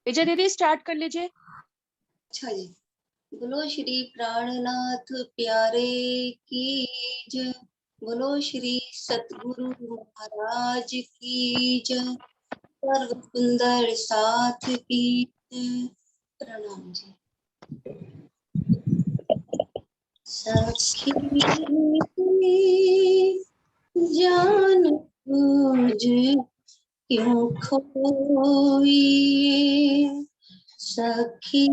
विजय दीदी स्टार्ट कर लीजिए। अच्छा जी। बोलो श्री प्राणनाथ प्यारे की जय। बोलो श्री सतगुरु महाराज की जय। सर्व सुंदर साथ की जय। प्रणाम जी। सखी जान तुझ क्यों खोई, सखी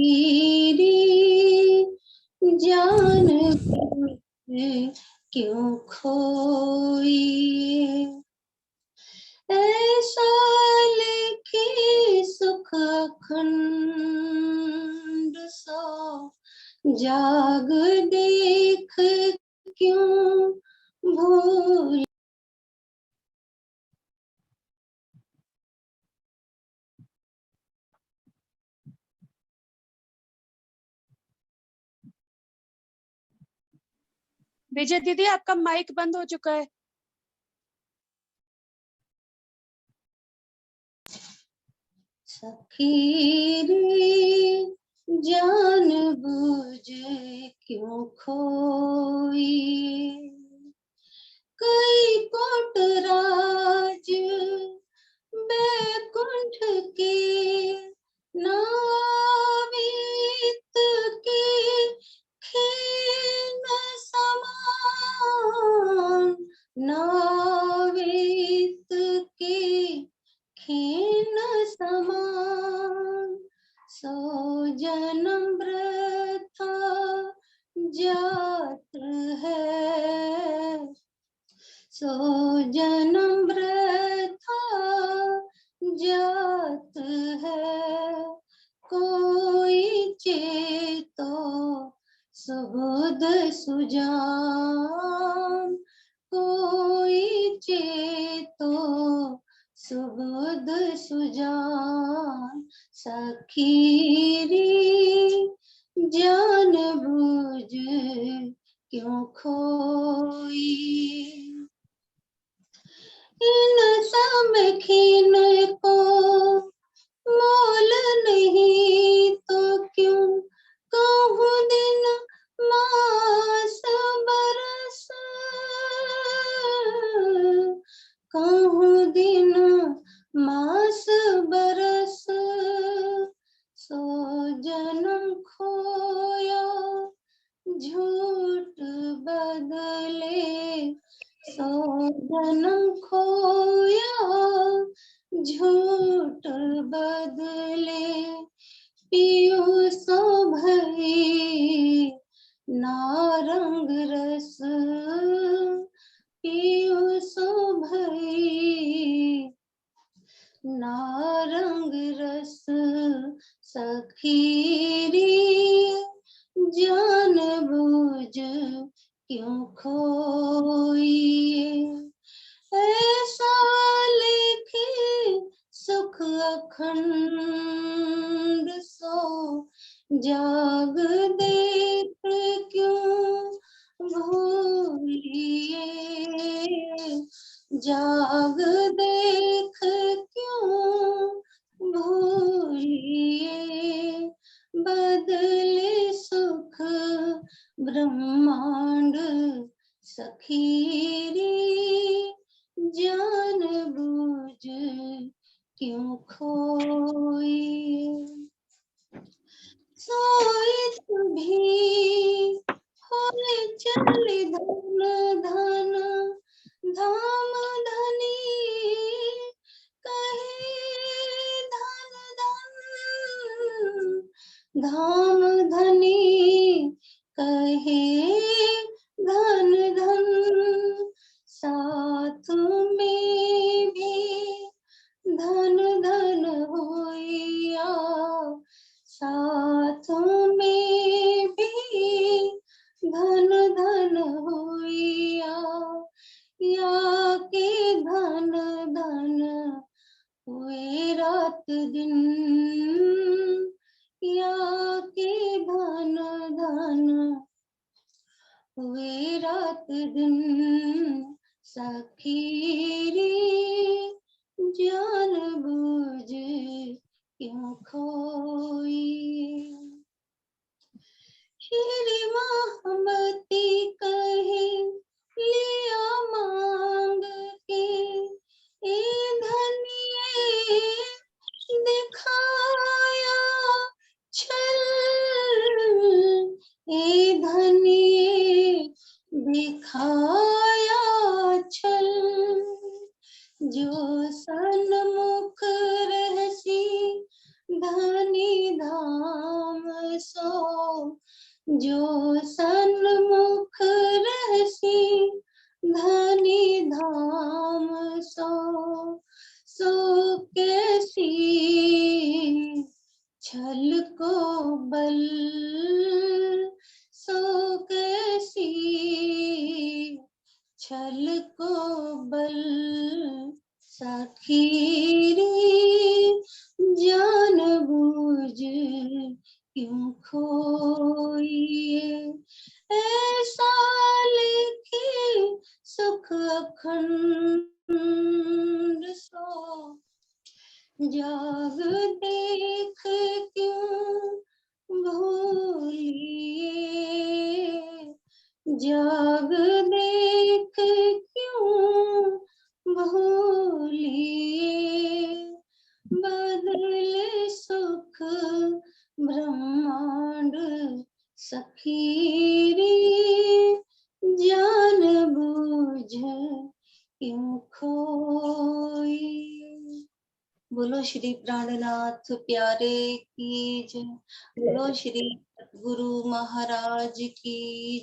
रे जान क्यों खोई। ऐसा लिखे सुख अखंड सो जाग देख क्यों भूल। विजय दीदी आपका माइक बंद हो चुका है। सखी रे जान बूझ क्यों खोई, कई कोट राज बैकुंठ के नावित के खेन समान, नावित के खेन समान, सो जन्म वृथा जात है, सो जन्म वृथा जात है। कोई चेतो सुबुध सुजान, कोई चेतो सुबुध सुजान, सखी रे जान बूझ क्यों खोई। इन सब खीन को मोल नहीं तो क्यों कहूँ दिन मास बरस, कहूँ दिन मास बरस, सो जन्म खोया झूठ बदले, सो जन्म खोया झूठ बदले। पियो सो भई नारंग रस, पियो सो भई नारंग रस, सखी रे जान बूझ क्यों खोई। ऐसा लिखे सुख अखंड सो जाग देख क्यों भूलिए, जाग देख क्यों भूलिए। बदले सुख ब्रह्मांड, सखी रे जान बूझ क्यों खोई। सोई भी होए चल धन धन धाम धनी, कहे धन धन धाम धनी, कहे धन धन साथ में भी धन धन होइया, साथ में भी धन धन होइया। या के धन धन हुए रात दिन, या के धन धन हुए रात दिन, सखी रे जान बूझ क्यों खोई। श्री महामती कहे लिया मांग के, ए धनिये दिखाया छल, ए धनिये दिखाया छल। जो सन्मुख रहसी धनी धाम सो, जो सन्मुख रहसी धनी धाम सो, सो कैसी छल को बल, सो कैसी छल को बल। साखीरी जान बूझ क्यों खोइए, ऐसा लिखी सुख अखंड सो, जाग देख क्यों भूलिए, जाग देख क्यों भूलिए। बदले सुख ब्रह्मांड सखीरी जान बूझ क्यों खोई। बोलो श्री प्राणनाथ प्यारे की जय, बोलो श्री गुरु महाराज की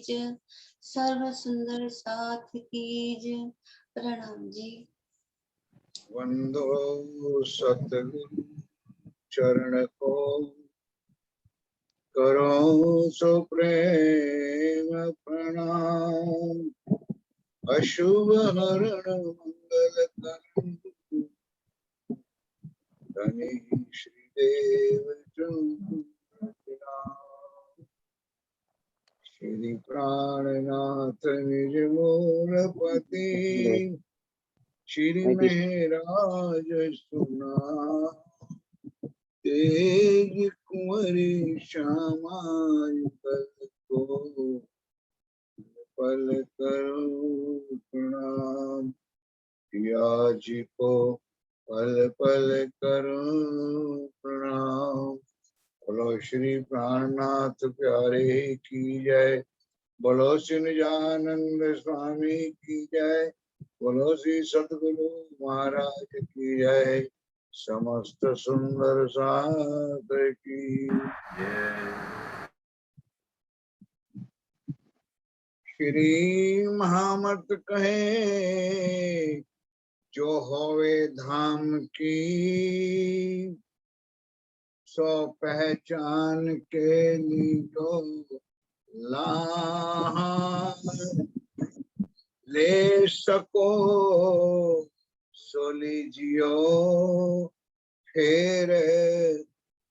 जय, सर्व सुंदर साथ की जय। प्रणाम जी। वंदो सतगुरु चरण को, करो सो प्रेम प्रणाम। अशुभ हरण मंगल करम, धनी श्रीदेव चंद्रनाथ। श्री प्राणनाथ निज मूलपति, श्री महराज सुना। तेज कुंवरी श्यामा युगल को, पल करो प्रणाम। पिया जी को पल पल करो प्रणाम। बोलो श्री प्राणनाथ प्यारे की जय, बोलो श्री निजानंद स्वामी की जय, बोलो श्री सतगुरु महाराज की जय, समस्त सुंदर साथ की जय। श्री महामत कहे जो होवे धाम की, सो पहचान के लीजो लाहा। ले सको सो लीजियो, फिर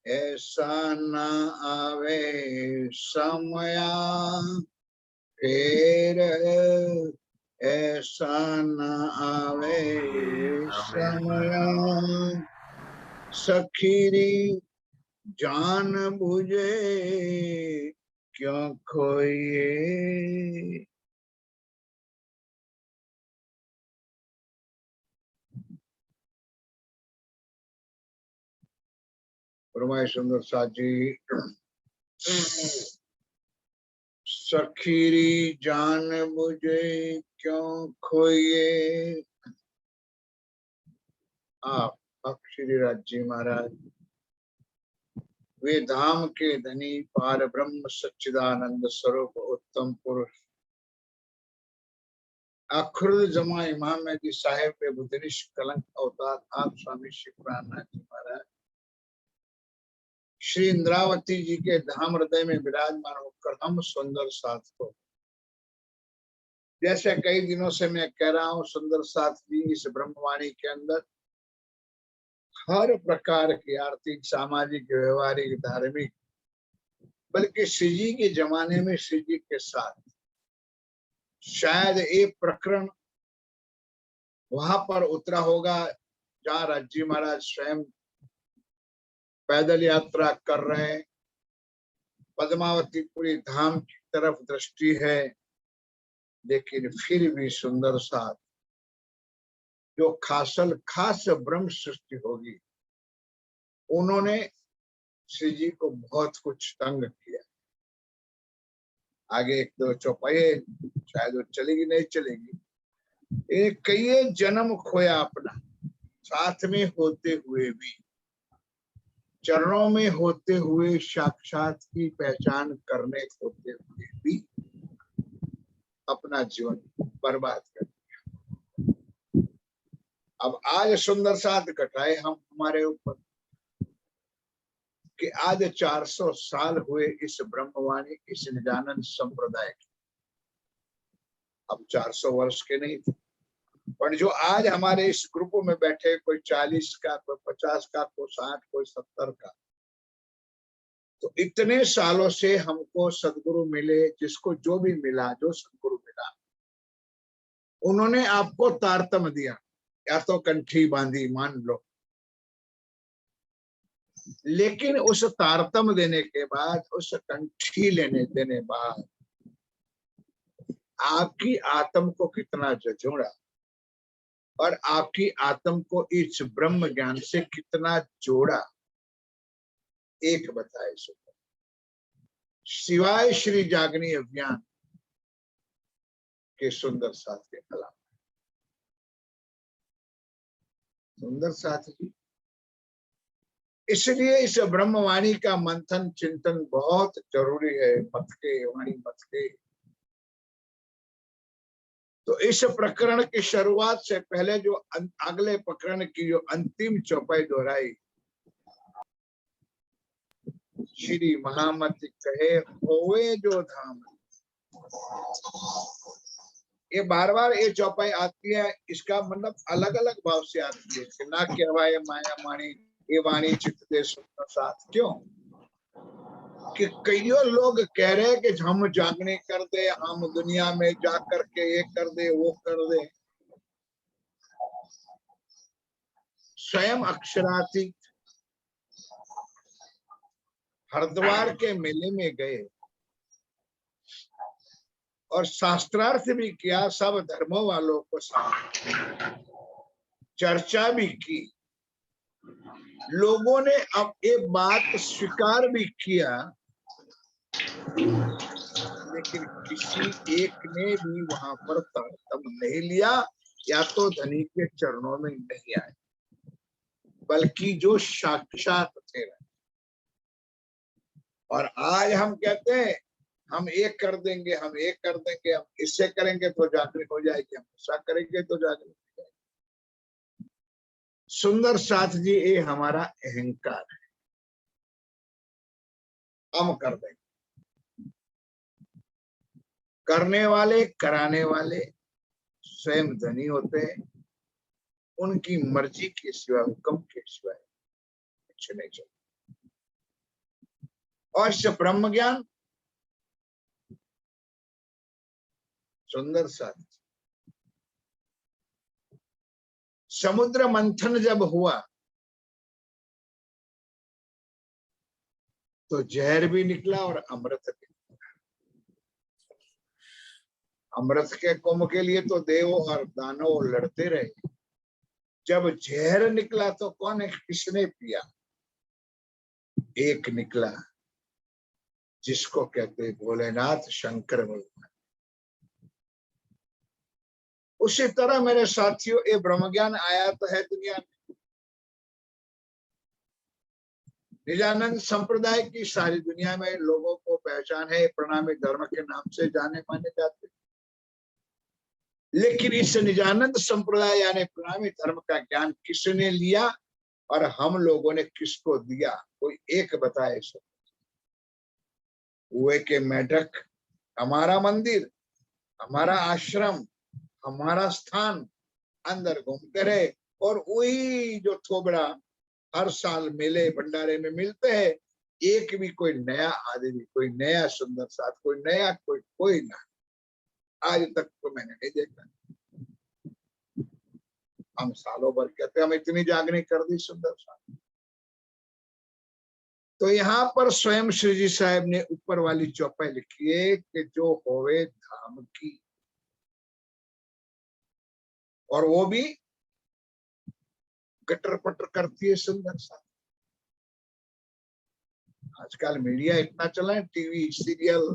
ऐसा न आवे समया, फिर ऐसा न आवे समया। सखीरी जान बुझे क्यों खोइए, परमाय सुंदर साजी। सखीरी जान बुझे क्यों खोइए। आप श्री राज जी महाराज वे धाम के धनी पार ब्रह्म सच्चिदानंद स्वरूप उत्तम पुरुष अखरुल जमा इमाम मेहदी साहेब के बुद्धिनिश कलंक अवतार आप स्वामी श्री प्राणनाथ जी महाराज श्री इंद्रावती जी के धाम हृदय में विराजमान होकर हम सुंदर साथ को, जैसे कई दिनों से मैं कह रहा हूं, सुंदर साथ जी इस ब्रह्मवाणी के अंदर हर प्रकार की आर्थिक, सामाजिक, व्यवहारिक, धार्मिक, बल्कि श्री जी के जमाने में श्री जी के साथ शायद एक प्रकरण वहां पर उतरा होगा जहाँ राज्य महाराज स्वयं पैदल यात्रा कर रहे हैं, पद्मावती पुरी धाम की तरफ दृष्टि है, लेकिन फिर भी सुंदर साथ जो खास ब्रह्म सृष्टि होगी, उन्होंने श्री जी को बहुत कुछ तंग किया। आगे एक दो चौपाई शायद वो चलेगी नहीं चलेगी। एक कई जन्म खोया अपना, साथ में होते हुए भी, चरणों में होते हुए, साक्षात की पहचान करने होते हुए भी अपना जीवन बर्बाद कर दिया। अब आज सुंदर साथ घटाए हम हमारे ऊपर कि आज 400 साल हुए इस ब्रह्मवाणी, इस निजानंद संप्रदाय के। अब 400 वर्ष के नहीं थे, पर जो आज हमारे इस ग्रुप में बैठे, कोई 40 का, कोई 50 का, कोई 60, कोई 70 का, तो इतने सालों से हमको सदगुरु मिले, जिसको जो भी मिला, जो सदगुरु मिला, उन्होंने आपको तारतम दिया, या तो कंठी बांधी मान लो, लेकिन उस तारतम देने के बाद, उस कंठी देने बाद आपकी आत्म को कितना झंझोड़ा और आपकी आत्म को इस ब्रह्म ज्ञान से कितना जोड़ा, एक बताए सुंदर, सिवाय श्री जागनी अभियान के सुंदर साथ के अलावा। सुंदर साथ जी, इसलिए इस ब्रह्मवाणी का मंथन चिंतन बहुत जरूरी है। मत के वाणी मत के। तो इस प्रकरण की शुरुआत से पहले जो अगले प्रकरण की जो अंतिम चौपाई दोहराई, श्री महामति कहे होवे जो धाम, ये बार बार ये चौपाई आती है, इसका मतलब अलग अलग भाव से आती है कि ना कहवाए माया माणी ये वाणी चित्त दे सुंदर साथ। क्यों कि कईयों लोग कह रहे हैं कि हम जागने कर दे, हम दुनिया में जा करके ये कर दे वो कर दे। स्वयं अक्षरातीत हरिद्वार के मेले में गए और शास्त्रार्थ भी किया, सब धर्मों वालों को चर्चा भी की, लोगों ने अब ये बात स्वीकार भी किया, लेकिन किसी एक ने भी वहां पर तारतम नहीं लिया, या तो धनी के चरणों में नहीं आए, बल्कि जो साक्षात थे। और आज हम कहते हैं हम एक कर देंगे, हम एक कर देंगे, हम इससे करेंगे तो जागृत हो जाएगी, हम ऐसा करेंगे तो जागृत हो जाएगी। सुंदर साथ जी, ये हमारा अहंकार है, हम कर देंगे। करने वाले कराने वाले स्वयं धनी होते हैं, उनकी मर्जी के सिवा, हुक्म के सिवा कुछ नहीं चलता। और इस ब्रह्म ज्ञान सुंदर साथ, समुद्र मंथन जब हुआ तो जहर भी निकला और अमृत भी निकला। अमृत के कुंभ के लिए तो देव और दानव लड़ते रहे, जब जहर निकला तो कौन है, किसने पिया? एक निकला जिसको कहते भोलेनाथ शंकर भगवान। उसी तरह मेरे साथियों, ये ब्रह्म ज्ञान आया तो है दुनिया में, निजानंद संप्रदाय की सारी दुनिया में लोगों को पहचान है, प्रणामी धर्म के नाम से जाने माने जाते। लेकिन इस निजानंद संप्रदाय यानी प्रणामी धर्म का ज्ञान किसने लिया और हम लोगों ने किसको दिया? कोई एक बताए सब। हुए के मेढक हमारा मंदिर, हमारा आश्रम, हमारा स्थान अंदर घूमते रहे, और वही जो थोबड़ा हर साल मेले भंडारे में मिलते हैं, एक भी कोई नया आदमी, कोई नया सुंदर साथ, कोई नया कोई ना, आज तक तो मैंने नहीं देखा। हम सालों भर कहते हम इतनी जागनी कर दी सुंदर साथ, तो यहाँ पर स्वयं श्री जी साहब ने ऊपर वाली चौपाई लिखी है कि जो होवे धाम की, और वो भी गटर पटर करती है सुंदर सा। आजकल मीडिया इतना चला है, टीवी सीरियल,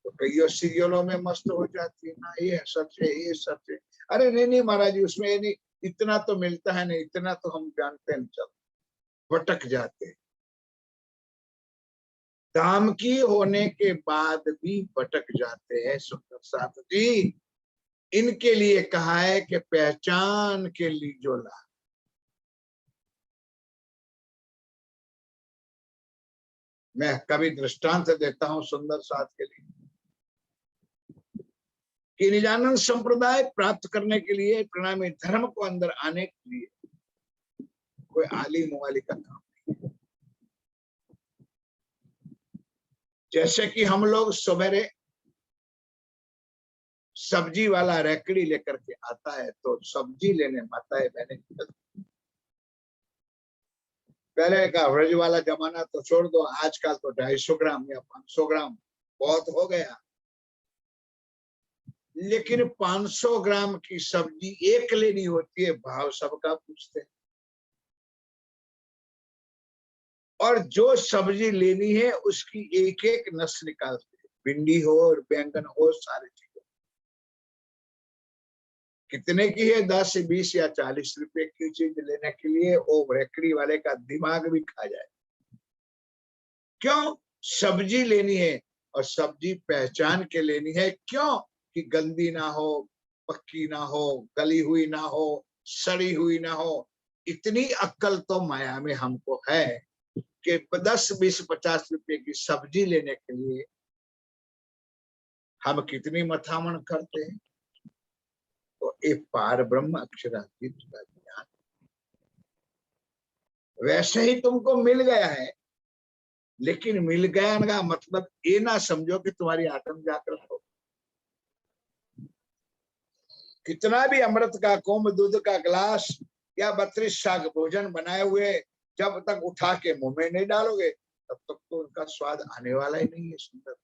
तो कई सीरियलों में मस्त हो जाती है ना, ये सच है, ये सच है। अरे नहीं नहीं महाराज जी, उसमें नहीं, इतना तो मिलता है, नहीं इतना तो हम जानते हैं, चल भटक जाते। दाम की होने के बाद भी भटक जाते हैं सुंदर साथ जी। इनके लिए कहा है कि पहचान के लिए जो ला। मैं कभी दृष्टांत देता हूं सुंदर साथ के लिए कि निजानंद संप्रदाय प्राप्त करने के लिए, प्रणामी धर्म को अंदर आने के लिए कोई आली मुआली का काम नहीं। जैसे कि हम लोग सवेरे सब्जी वाला रैकड़ी लेकर के आता है, तो सब्जी लेने माता है मैंने, पहले का व्रज वाला जमाना तो छोड़ दो, आजकल तो 250 ग्राम या 500 ग्राम बहुत हो गया। लेकिन 500 ग्राम की सब्जी एक लेनी होती है, भाव सबका पूछते हैं। और जो सब्जी लेनी है उसकी एक एक नस निकालते हैं, भिंडी हो और बैंगन हो, सारे चीजें। कितने की है? 10, 20 या 40 रुपए की चीज लेने के लिए वो रेकड़ी वाले का दिमाग भी खा जाए। क्यों? सब्जी लेनी है, और सब्जी पहचान के लेनी है। क्यों? कि गंदी ना हो, पक्की ना हो, गली हुई ना हो, सड़ी हुई ना हो। इतनी अक्ल तो माया में हमको है कि 10, 20, 50 रुपए की सब्जी लेने के लिए हम कितनी मथामण करते हैं। तो एक पार ब्रह्म अक्षरातीत का ज्ञान वैसे ही तुमको मिल गया है, लेकिन मिल गया का मतलब ये ना समझो कि तुम्हारी आत्म जागृत हो। कितना भी अमृत का कुंभ, दूध का गिलास या 32 शाक भोजन बनाए हुए जब तक उठा के मुंह में नहीं डालोगे, तब तक तो उनका स्वाद आने वाला ही नहीं है। सुंदर,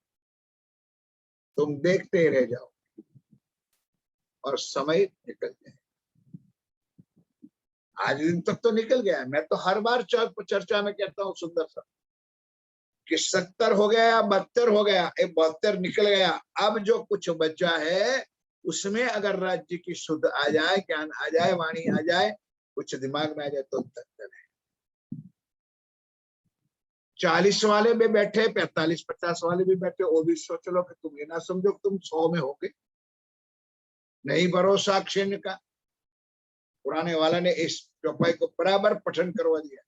तुम देखते ही रह जाओ और समय निकल जाए। आज दिन तक तो निकल गया। मैं तो हर बार चर्चा में कहता हूँ सुंदर सा कि 70 हो गया या 72 हो गया, 72 निकल गया। अब जो कुछ बचा है उसमें अगर राज्य की शुद्ध आ जाए, ज्ञान आ जाए, वाणी आ जाए, कुछ दिमाग में आ जाए तो तत्तर है। 40 वाले भी बैठे, 45, 50 वाले भी बैठे, वो भी सोच लो कि तुम ये ना समझो कि तुम 100 में होगे। नहीं भरोसा क्षण का। पुराने वाला ने इस चौपाई को बराबर पठन करवा दिया।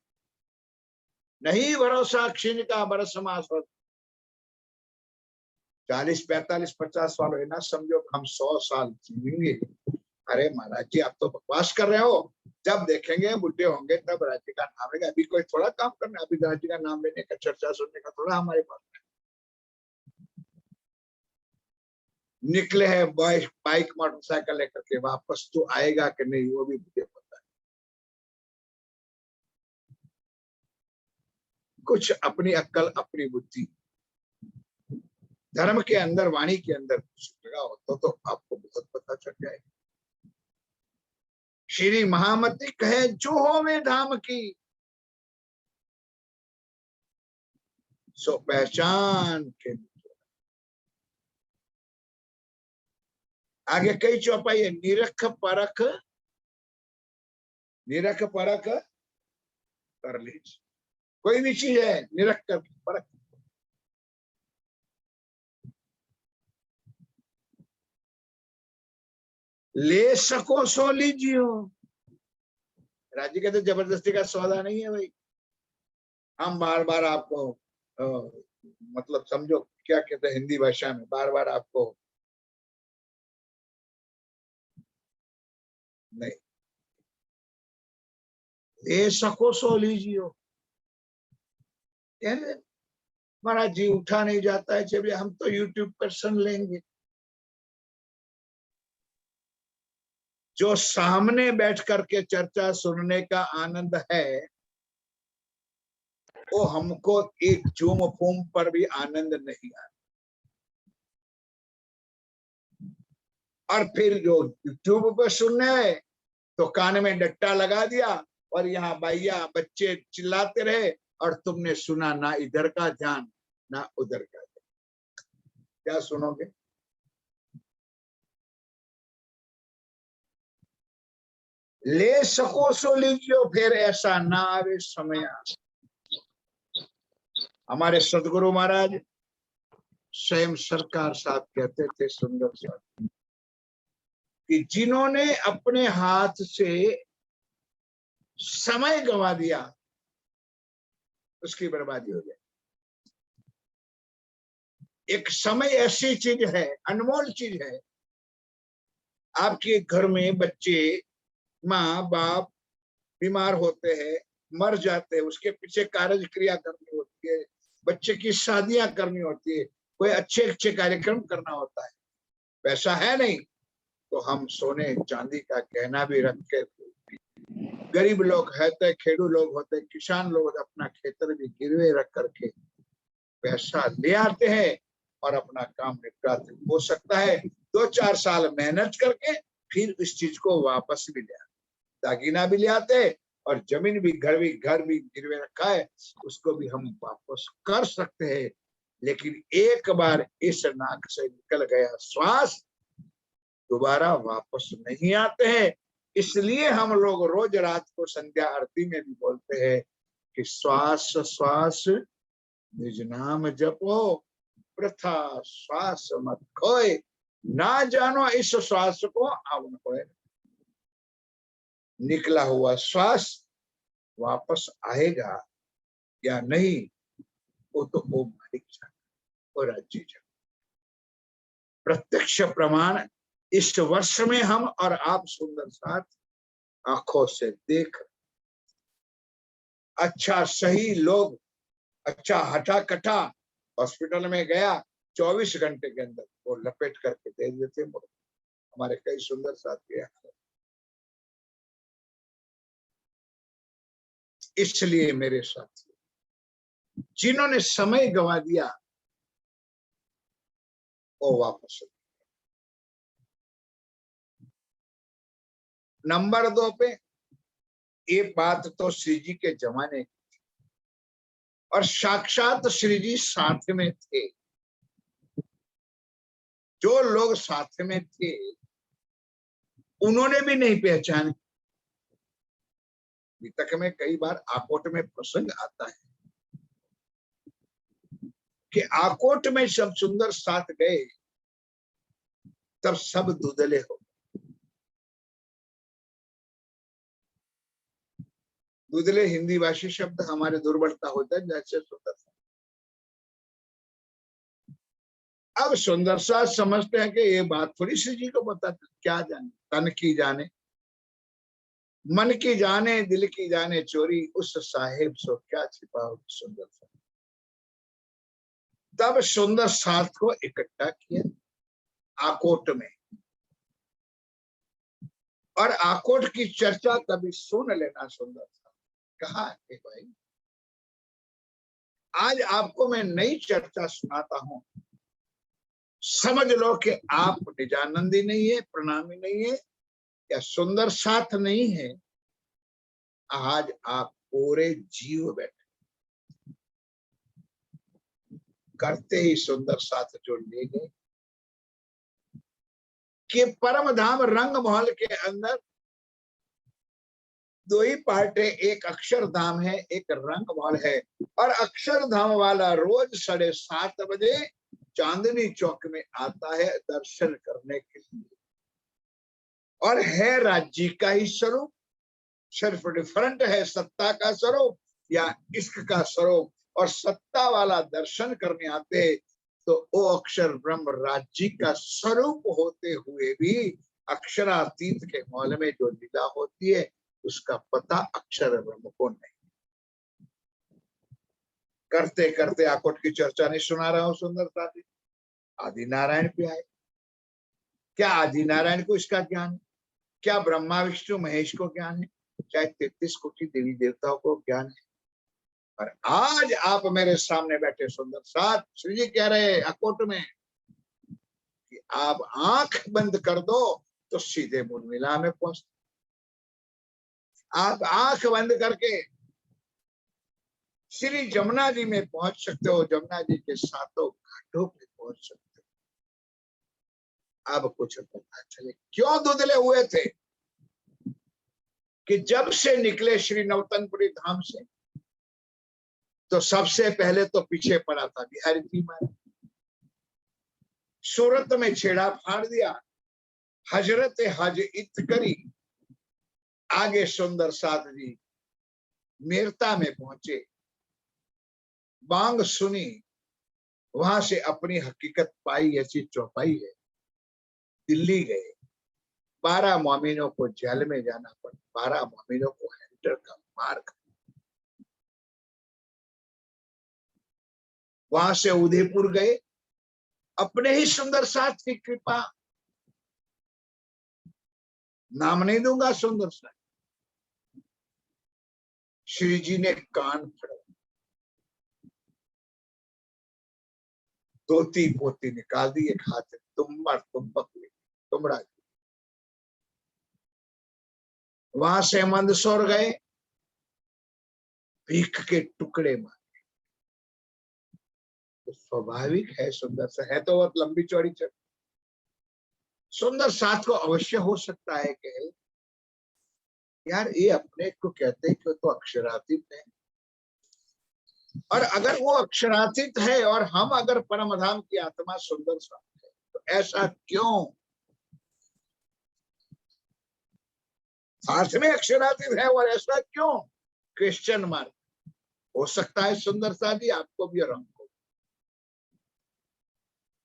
नहीं भरोसा क्षण का बरस समास। 40, 45, 50 वालों ये ना समझो कि हम 100 साल जीवेंगे। अरे महाराज जी, आप तो बकवास कर रहे हो। जब देखेंगे बुढ़े होंगे तब राज्य का नाम लेगा। अभी कोई थोड़ा काम करना, अभी राज्य का नाम लेने का, चर्चा सुनने का थोड़ा हमारे पास निकले हैं बाइक मोटरसाइकिल लेकर के। वापस तो आएगा कि नहीं वो भी मुझे पता है। कुछ अपनी अक्ल, अपनी बुद्धि धर्म के अंदर, वाणी के अंदर कुछ लगा हो तो आपको बहुत पता चल जाएगा। श्री महामती कहे जो हो में धाम की, सो पहचान के। आगे कई चौपाई है, निरख परख, निरख परख कर लीजिए। कोई भी चीज है निरख कर परख। ले सको सो लीजिए। राज्य कहते जबरदस्ती का सौदा नहीं है भाई। हम बार बार आपको मतलब समझो क्या कहते हैं हिंदी भाषा में, बार बार आपको नहीं, ले सको सो लीजिए। महाराज जी उठा नहीं जाता है, चलिए हम तो यूट्यूब पर सुन लेंगे। जो सामने बैठ करके चर्चा सुनने का आनंद है, वो हमको एक जूम फोम पर भी आनंद नहीं आता। और फिर जो यूट्यूब पर सुनने तो कान में डट्टा लगा दिया और यहाँ भैया बच्चे चिल्लाते रहे और तुमने सुना ना इधर का ध्यान ना उधर का ध्यान। क्या सुनोगे? ले सको सो लीजियो, फिर ऐसा ना आवे समय। हमारे सदगुरु महाराज स्वयं सरकार साहब कहते थे सुंदर साहब कि जिन्होंने अपने हाथ से समय गंवा दिया उसकी बर्बादी हो जाए। एक समय ऐसी चीज है, अनमोल चीज है। आपके घर में बच्चे, माँ बाप बीमार होते हैं, मर जाते हैं, उसके पीछे कार्य क्रिया करनी होती है, बच्चे की शादियां करनी होती है, कोई अच्छे अच्छे कार्यक्रम करना होता है। वैसा है नहीं तो हम सोने चांदी का गहना भी रख के, गरीब लोग है, खेडू लोग होते, किसान लोग अपना खेतर भी गिरवे रख करके पैसा ले आते हैं और अपना काम निपटाते। हो सकता है 2-4 साल मेहनत करके फिर इस चीज को वापस भी ले आते, दागिना भी ले आते और जमीन भी, घर भी गिरवे रखा है उसको भी हम वापस कर सकते हैं। लेकिन एक बार इस नाक से निकल गया श्वास दोबारा वापस नहीं आते हैं। इसलिए हम लोग रोज रात को संध्या आरती में भी बोलते हैं कि श्वास श्वास निज नाम जपो, प्रथा श्वास मत खोए, ना जानो इस श्वास को आवन होए। निकला हुआ श्वास वापस आएगा या नहीं वो तो वो मालिक जाने और राज्य जाने। प्रत्यक्ष प्रमाण इस वर्ष में हम और आप सुंदर साथ आंखों से देख, अच्छा सही लोग, अच्छा हटा कटा हॉस्पिटल में गया 24 घंटे के अंदर वो लपेट करके दे देते। हमारे कई सुंदर साथी हैं। इसलिए मेरे साथी जिन्होंने समय गंवा दिया वो वापस। नंबर 2 पे ये बात तो श्री जी के जमाने की और साक्षात श्री जी साथ में थे। जो लोग साथ में थे उन्होंने भी नहीं पहचान। अभी तक में कई बार आकोट में प्रसंग आता है कि आकोट में सब सुंदर साथ गए तब सब दुधले हो। दुधले हिंदी भाषी शब्द हमारे दुर्बलता होता है जैसे सुंदर। अब सुंदर साथ समझते हैं कि ये बात थोड़ी सी जी को पता, क्या जाने, तन की जाने मन की जाने दिल की जाने चोरी, उस साहेब सो क्या छिपा हो सुंदर साथ। तब सुंदर साथ को इकट्ठा किया आकोट में और आकोट की चर्चा कभी सुन लेना सुंदर साथ। कहा कि भाई आज आपको मैं नई चर्चा सुनाता हूं, समझ लो कि आप निजानंदी नहीं है, प्रणामी नहीं है या सुंदर साथ नहीं है। आज आप पूरे जीव बैठे करते ही सुंदर साथ जो ले गए कि परम धाम रंग महल के अंदर 2 ही पार्ट है, एक अक्षरधाम है, एक रंग महल है। और अक्षरधाम वाला रोज 7:30 बजे चांदनी चौक में आता है दर्शन करने के लिए और है राज्य का ही स्वरूप, सिर्फ डिफरेंट है सत्ता का स्वरूप या इश्क का स्वरूप। और सत्ता वाला दर्शन करने आते हैं तो वो अक्षर ब्रह्म राज्य का स्वरूप होते हुए भी अक्षरातीत के मौल में जो लीला होती है उसका पता अक्षर ब्रह्म को नहीं। करते करते आकोट की चर्चा नहीं सुना रहा हूं सुंदर साथी। आदि नारायण पे आए। क्या आदि नारायण को इसका ज्ञान है? क्या ब्रह्मा विष्णु महेश को ज्ञान है? चाहे 33 कोटि देवी देवताओं को ज्ञान है? और आज आप मेरे सामने बैठे सुंदर साथ, श्री जी कह रहे अकोट में कि आप आंख बंद कर दो तो सीधे उर्मिला में पहुंच, आप आंख बंद करके श्री जमुना जी में पहुंच सकते हो, जमुना जी के सातों घाटों पे पहुंच सकते हो। अब कुछ पता चले क्यों धुंधले हुए थे कि जब से निकले श्री नवतनपुरी धाम से तो सबसे पहले तो पीछे पड़ा था बिहारी जी महाराज, सूरत में छेड़ा फाड़ दिया, हजरत हज इत करी, आगे सुंदर साथ जी मेरता में पहुंचे, बांग सुनी, वहां से अपनी हकीकत पाई, ऐसी चौपाई है, दिल्ली गए, 12 मोमिनों को जेल में जाना पड़ा, 12 मोमिनों को हैंटर का मार, वहां से उदयपुर गए, अपने ही सुंदर साथ की कृपा, नाम नहीं दूंगा, सुंदर साथ श्री जी ने कान फड़ा, धोती पोती निकाल दी, एक हाथ तुम्बक तुमड़ा, वहां से मंदसौर गए, भीख के टुकड़े मारे। तो स्वाभाविक है, सुंदर सा है तो बहुत लंबी चौड़ी चल, सुंदर साथ को अवश्य हो सकता है कि यार ये अपने को कहते हैं कि तो अक्षरातीत है, और अगर वो अक्षरातीत है और हम अगर परमधाम की आत्मा सुंदर साथ है तो ऐसा क्यों, साथ में अक्षरातीत है और ऐसा क्यों क्वेश्चन मार्क हो सकता है सुंदर सा जी आपको भी और हमको।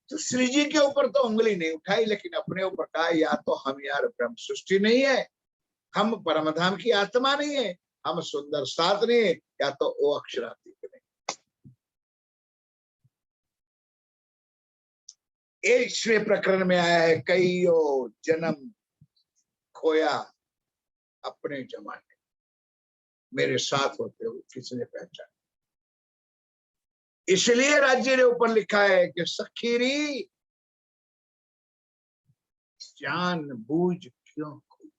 तो श्री जी के ऊपर तो उंगली नहीं उठाई, लेकिन अपने ऊपर कहा या तो हम यार ब्रह्म सृष्टि नहीं है, हम परमधाम की आत्मा नहीं है, हम सुंदर साथ नहीं है, या तो वो अक्षरातीत नहीं। इसमें प्रकरण में आया है कई जन्म खोया अपने जमाने, मेरे साथ होते हुए किसने पहचाना, इसलिए राज्य ने ऊपर लिखा है कि सखीरी जान बूझ क्यों खोई।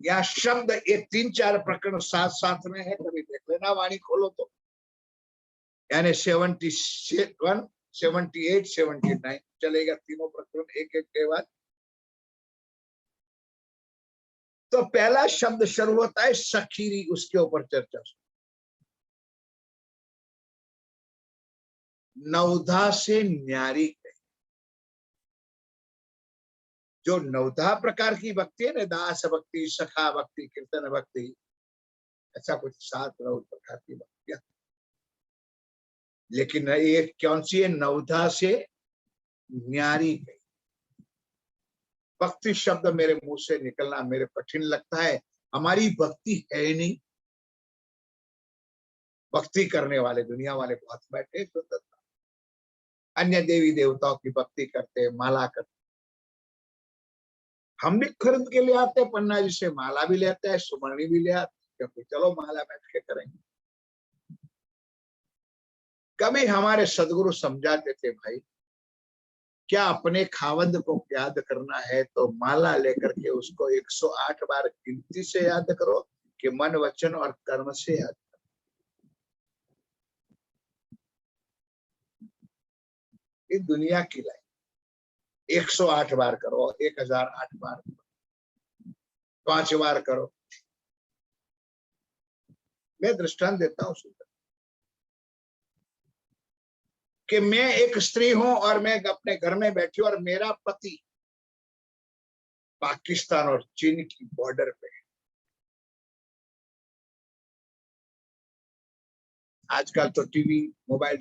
या शब्द ये 3-4 प्रकरण साथ साथ में है, कभी देख लेना वाणी खोलो तो, यानी 71, 78, 79 चलेगा, तीनों प्रकरण एक एक के बाद। तो पहला शब्द शुरू होता है सखीरी, उसके ऊपर चर्चा, नवधा से न्यारी, जो 9 प्रकार की भक्ति है ना, दास भक्ति, सखा भक्ति, कीर्तन भक्ति, ऐसा कुछ 7 प्रकार की भक्तियां, लेकिन ये कौन सी है, 9 से न्यारी गई। भक्ति शब्द मेरे मुंह से निकलना मेरे कठिन लगता है, हमारी भक्ति है ही नहीं। भक्ति करने वाले दुनिया वाले बहुत बैठे, तो अन्य देवी देवताओं की भक्ति करते, माला करते, हम भी खरीद के ले आते हैं, पन्ना जी से माला भी लेते हैं, सुमरनी भी ले आते, क्योंकि चलो माला बैठ के करेंगे। कभी हमारे सदगुरु समझाते थे, भाई क्या अपने खावंद को याद करना है तो माला लेकर के उसको 108 बार गिनती से याद करो, कि मन वचन और कर्म से याद करो। ये दुनिया की लाइन, 108 बार करो, 1008 बार करो, 5 बार करो। मैं दृष्टांत देता हूँ कि मैं एक स्त्री हूं और मैं अपने घर में बैठी हूं और मेरा पति पाकिस्तान और चीन की बॉर्डर पे है। आजकल तो टीवी, मोबाइल,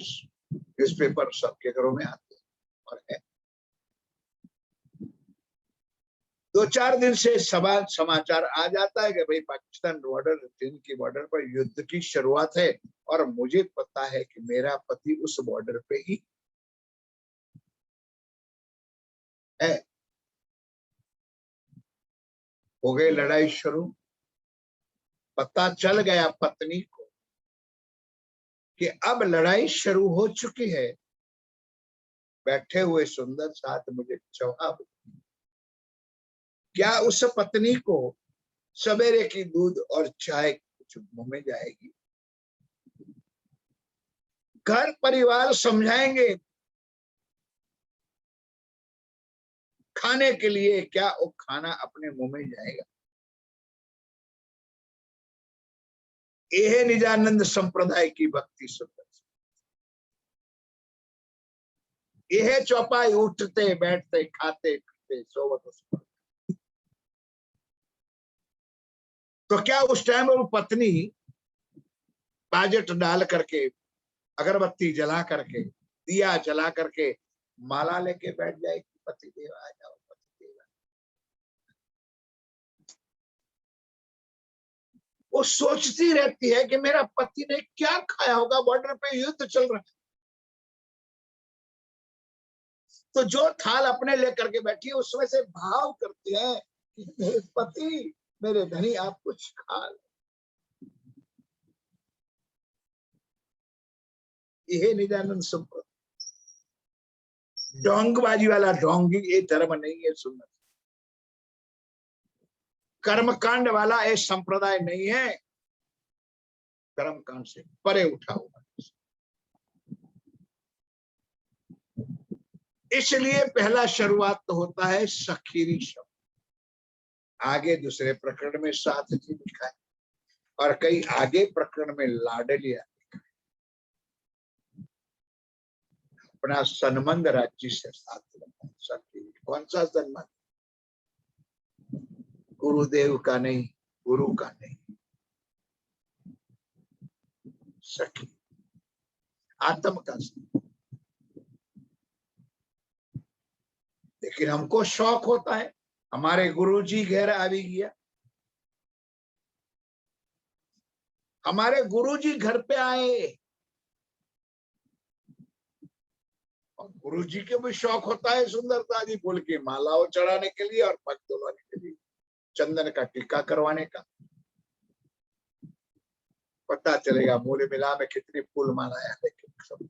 न्यूज़पेपर सबके घरों में आते हैं और है। 2-4 दिन से समाचार आ जाता है कि भाई पाकिस्तान बॉर्डर, चीन की बॉर्डर पर युद्ध की शुरुआत है, और मुझे पता है कि मेरा पति उस बॉर्डर पे ही है। हो गई लड़ाई शुरू, पता चल गया पत्नी को कि अब लड़ाई शुरू हो चुकी है। बैठे हुए सुंदर साथ मुझे जवाब, क्या उस पत्नी को सवेरे की दूध और चाय कुछ मुंह में जाएगी? घर परिवार समझाएंगे खाने के लिए, क्या वो खाना अपने मुंह में जाएगा? यह निजानंद संप्रदाय की भक्ति सुंदर। यह चौपाई उठते बैठते खाते पीते सोवत। तो क्या उस टाइम वो पत्नी बाजट डाल करके, अगरबत्ती जला करके, दिया जला करके माला लेके बैठ जाएगी, पति देव आ जाओ, पति देव? वो सोचती रहती है कि मेरा पति ने क्या खाया होगा, बॉर्डर पे युद्ध चल रहा है, तो जो थाल अपने लेकर के बैठी है उसमें से भाव करती है कि मेरे पति, मेरे धनी, आप कुछ खा लो। यह निजानंद संप्रदाय ढोंगबाजी वाला ढोंगी, ये धर्म नहीं है। सुंदर कर्मकांड वाला ये संप्रदाय नहीं है, कर्मकांड से परे उठा हुआ। इसलिए पहला शुरुआत तो होता है सखीरी शब्द, आगे दूसरे प्रकरण में साथ जी लिखा है, और कई आगे प्रकरण में लाडलिया लिखा है। अपना संबंध राज्य से साथ सखी। कौन सा संबंध? गुरुदेव का नहीं, गुरु का नहीं, सखी आत्म का। लेकिन हमको शौक होता है, हमारे गुरुजी घर आ भी गया, हमारे गुरुजी घर पे आए, और गुरुजी के भी शौक होता है सुंदरता जी फूल की मालाओं चढ़ाने के लिए और पग धुलवाने के लिए, चंदन का टीका करवाने का। पता चलेगा मूल मिला में कितनी फूल मालाएं, लेकिन सब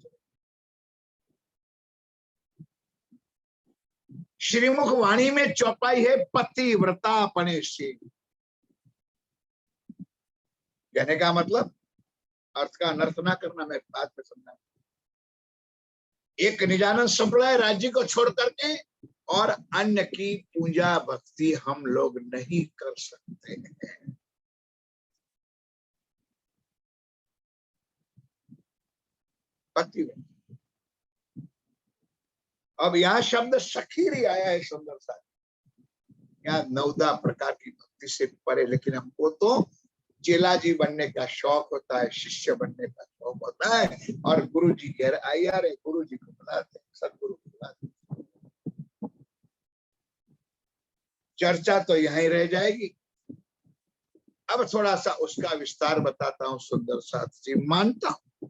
श्रीमुख वाणी में चौपाई है पतिव्रता पने से। कहने का मतलब, अर्थ का अनर्थ ना करना, मैं बात में समझा। एक निजानंद संप्रदाय राज्य को छोड़ करके और अन्य की पूजा भक्ति हम लोग नहीं कर सकते हैं। पतिव्रता। अब यहाँ शब्द सखीरी आया है सुंदर सा, यहाँ 9 प्रकार की भक्ति से परे। लेकिन हमको तो चेला जी बनने का शौक होता है, शिष्य बनने का शौक होता है, और गुरु जी घर आया रे, गुरु जी को बुलाते, सदगुरु को बुलाते। चर्चा तो यहीं रह जाएगी। अब थोड़ा सा उसका विस्तार बताता हूँ सुंदर साथ जी। मानता हूं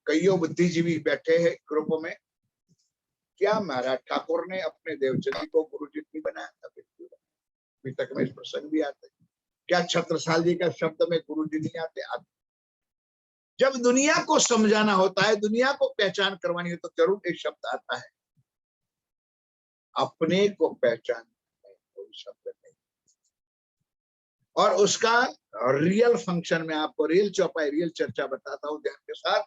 कईयों बुद्धिजीवी बैठे हैं ग्रुप में, क्या महाराज ठाकुर ने अपने देवचंद जी को गुरु जी नहीं बनाया था? अभी तक में इस प्रसंग भी आते। क्या छत्रसाल जी का शब्द में गुरु जी नहीं आते? जब दुनिया को समझाना होता है, दुनिया को पहचान करवानी है, तो जरूर एक शब्द आता है। अपने को पहचान कोई शब्द नहीं, और उसका रियल फंक्शन में आपको रियल चौपाई, रियल चर्चा बताता हूं ध्यान के साथ,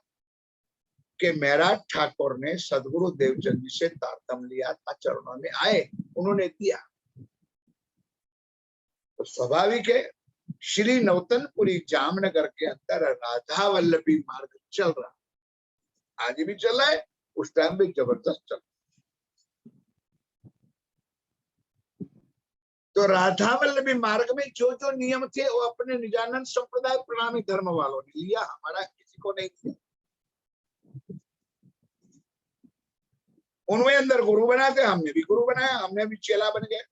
कि महाराज ठाकुर ने सदगुरु देवचंद जी से तारतम्य लिया था, चरणों में आए, उन्होंने दिया। तो स्वाभाविक है, श्री नौतनपुरी जामनगर के अंदर राधा वल्लभी मार्ग चल रहा, आज भी चल रहा है, उस टाइम भी जबरदस्त चल। तो राधा वल्लभी मार्ग में जो जो नियम थे वो अपने निजानंद संप्रदाय प्रणामी धर्म वालों ने लिया, हमारा किसी को नहीं दिया। उनमें अंदर गुरु बनाते, हमने भी गुरु बनाया, हमने भी चेला बन गए।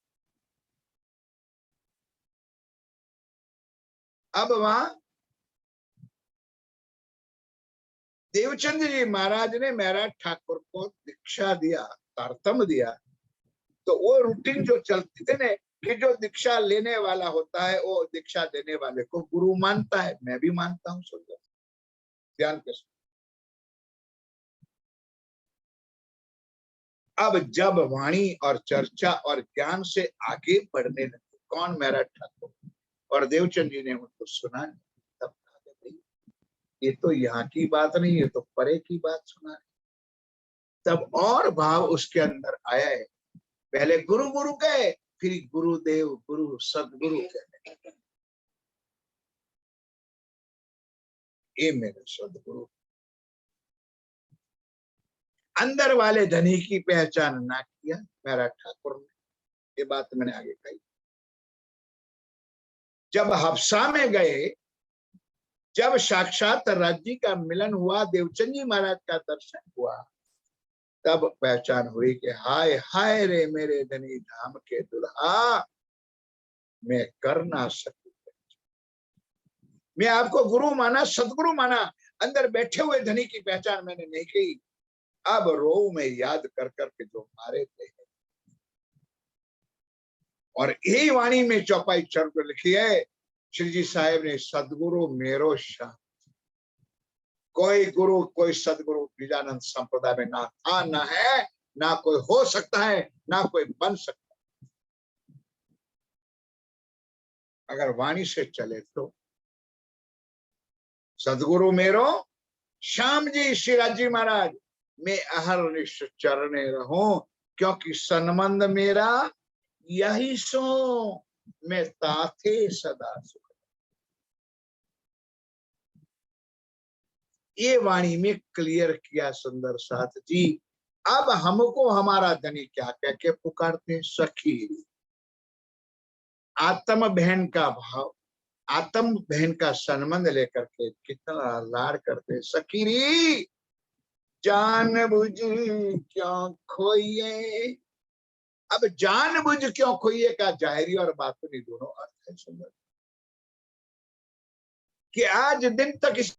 अब वहां देवचंद जी महाराज ने महाराज ठाकुर को दीक्षा दिया, तारतम्य दिया। तो वो रूटीन जो चलती थी ना कि जो दीक्षा लेने वाला होता है वो दीक्षा देने वाले को गुरु मानता है। मैं भी मानता हूं। सुंदर ध्यान के साथ। अब जब वाणी और चर्चा और ज्ञान से आगे बढ़ने लगे, कौन? मेरा ठाकुर और देवचंद जी ने उनको सुना। तब कहा भाई ये तो यहाँ की बात नहीं, ये तो परे की बात सुना है। तब और भाव उसके अंदर आया है। पहले गुरु गुरु कहे, फिर गुरुदेव गुरु सदगुरु कहे। ये मेरे सदगुरु। अंदर वाले धनी की पहचान ना किया मेरा ठाकुर ने। ये बात मैंने आगे कही। जब हफ्सा में गए, जब साक्षात राज्य का मिलन हुआ, देवचंद जी महाराज का दर्शन हुआ, तब पहचान हुई कि हाय हाय रे मेरे धनी धाम के दुल्हा, मैं कर ना सकूं। मैं आपको गुरु माना, सदगुरु माना, अंदर बैठे हुए धनी की पहचान मैंने नहीं की। अब रो में याद कर करके जो मारे थे। और यही वाणी में चौपाई चढ़ कर लिखी है श्री जी साहेब ने, सदगुरु मेरो शाह। कोई गुरु कोई सदगुरु निजानंद संप्रदाय में ना था, ना है, ना कोई हो सकता है, ना कोई बन सकता है। अगर वाणी से चले तो सदगुरु मेरो श्याम जी शिवराज जी महाराज, मैं अहरनिश चरणे रहूं, क्योंकि सन्मंद मेरा यही सो, मैं ताथे सदा सुख। ये वाणी में क्लियर किया सुंदर साथ जी। अब हमको हमारा धनी क्या कह के पुकारते? सखी। आत्म बहन का भाव, आत्म बहन का संबंध लेकर के कितना लाड़ करते। सखीरी जान बुझ क्यों खोइए। अब जान बुझ क्यों खोइए का जाहिरी और बातनी दोनों अर्थ है सुंदर। कि आज दिन तक इस